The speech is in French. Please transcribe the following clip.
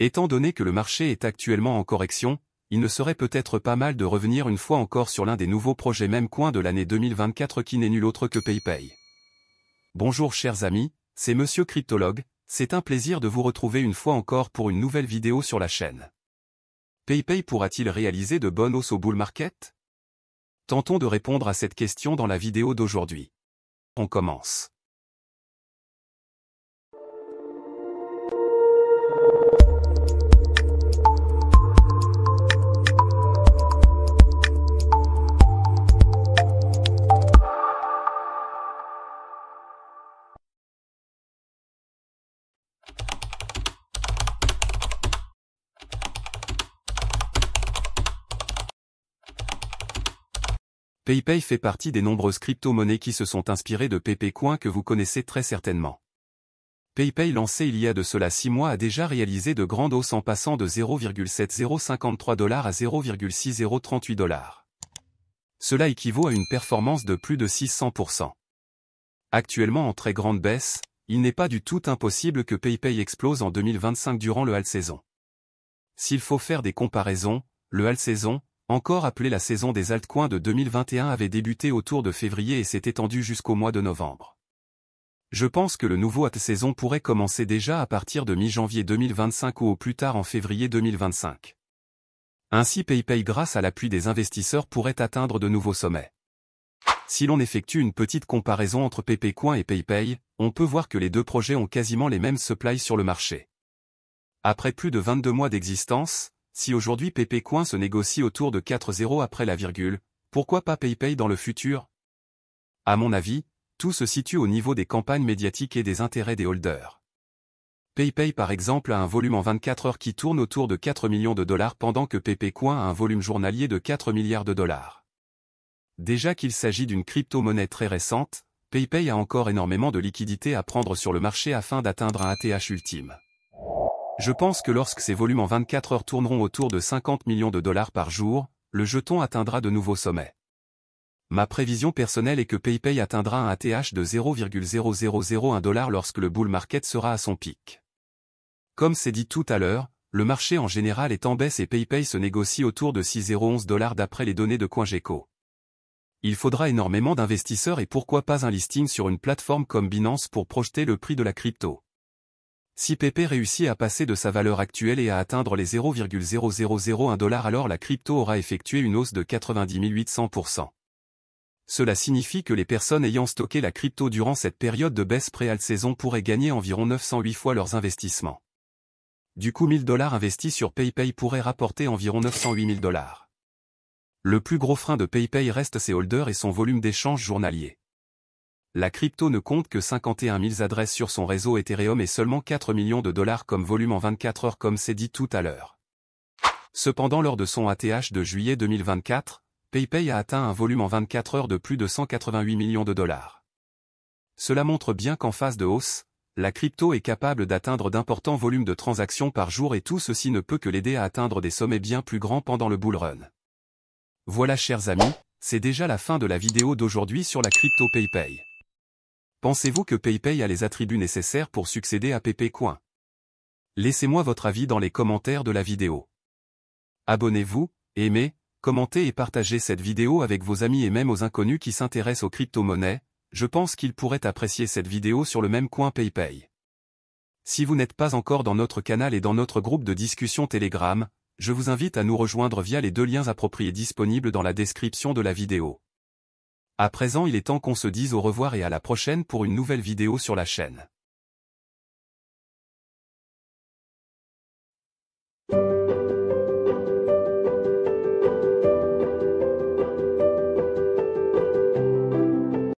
Étant donné que le marché est actuellement en correction, il ne serait peut-être pas mal de revenir une fois encore sur l'un des nouveaux projets Memecoin de l'année 2024 qui n'est nul autre que PayPay. Bonjour chers amis, c'est Monsieur Cryptologue, c'est un plaisir de vous retrouver une fois encore pour une nouvelle vidéo sur la chaîne. PayPay pourra-t-il réaliser de bonnes hausses au bull market? Tentons de répondre à cette question dans la vidéo d'aujourd'hui. On commence. PayPay fait partie des nombreuses crypto-monnaies qui se sont inspirées de Pepecoin que vous connaissez très certainement. PayPay lancé il y a de cela 6 mois a déjà réalisé de grandes hausses en passant de 0,7053 $ à 0,6038 $. Cela équivaut à une performance de plus de 600%. Actuellement en très grande baisse, il n'est pas du tout impossible que PayPay explose en 2025 durant le haul saison. S'il faut faire des comparaisons, le haul saison, encore appelé la saison des altcoins de 2021 avait débuté autour de février et s'est étendu jusqu'au mois de novembre. Je pense que le nouveau haul saison pourrait commencer déjà à partir de mi-janvier 2025 ou au plus tard en février 2025. Ainsi PayPay grâce à l'appui des investisseurs pourrait atteindre de nouveaux sommets. Si l'on effectue une petite comparaison entre Pepecoin et PayPay, on peut voir que les deux projets ont quasiment les mêmes supplies sur le marché. Après plus de 22 mois d'existence, si aujourd'hui Pepecoin se négocie autour de 4,0 après la virgule, pourquoi pas PayPay dans le futur? À mon avis, tout se situe au niveau des campagnes médiatiques et des intérêts des holders. PayPay par exemple a un volume en 24 heures qui tourne autour de 4 millions de dollars pendant que Pepecoin a un volume journalier de 4 milliards de dollars. Déjà qu'il s'agit d'une crypto-monnaie très récente, PayPay a encore énormément de liquidités à prendre sur le marché afin d'atteindre un ATH ultime. Je pense que lorsque ces volumes en 24 heures tourneront autour de 50 millions de dollars par jour, le jeton atteindra de nouveaux sommets. Ma prévision personnelle est que PayPay atteindra un ATH de 0,0001 $ lorsque le bull market sera à son pic. Comme c'est dit tout à l'heure, le marché en général est en baisse et PayPay se négocie autour de 6,011 $ d'après les données de CoinGecko. Il faudra énormément d'investisseurs et pourquoi pas un listing sur une plateforme comme Binance pour projeter le prix de la crypto. Si PayPay réussit à passer de sa valeur actuelle et à atteindre les 0,0001 $, alors la crypto aura effectué une hausse de 90 800%. Cela signifie que les personnes ayant stocké la crypto durant cette période de baisse pré-haul saison pourraient gagner environ 908 fois leurs investissements. Du coup 1000 $ investis sur PayPay pourraient rapporter environ 908 000 $. Le plus gros frein de PayPay reste ses holders et son volume d'échanges journaliers. La crypto ne compte que 51 000 adresses sur son réseau Ethereum et seulement 4 millions de dollars comme volume en 24 heures comme c'est dit tout à l'heure. Cependant lors de son ATH de juillet 2024, PayPay a atteint un volume en 24 heures de plus de 188 millions de dollars. Cela montre bien qu'en phase de hausse, la crypto est capable d'atteindre d'importants volumes de transactions par jour et tout ceci ne peut que l'aider à atteindre des sommets bien plus grands pendant le bull run. Voilà chers amis, c'est déjà la fin de la vidéo d'aujourd'hui sur la crypto PayPay. Pensez-vous que PayPay a les attributs nécessaires pour succéder à Pepecoin? Laissez-moi votre avis dans les commentaires de la vidéo. Abonnez-vous, aimez, commentez et partagez cette vidéo avec vos amis et même aux inconnus qui s'intéressent aux crypto-monnaies, je pense qu'ils pourraient apprécier cette vidéo sur le Memecoin PayPay. Si vous n'êtes pas encore dans notre canal et dans notre groupe de discussion Telegram, je vous invite à nous rejoindre via les deux liens appropriés disponibles dans la description de la vidéo. À présent il est temps qu'on se dise au revoir et à la prochaine pour une nouvelle vidéo sur la chaîne.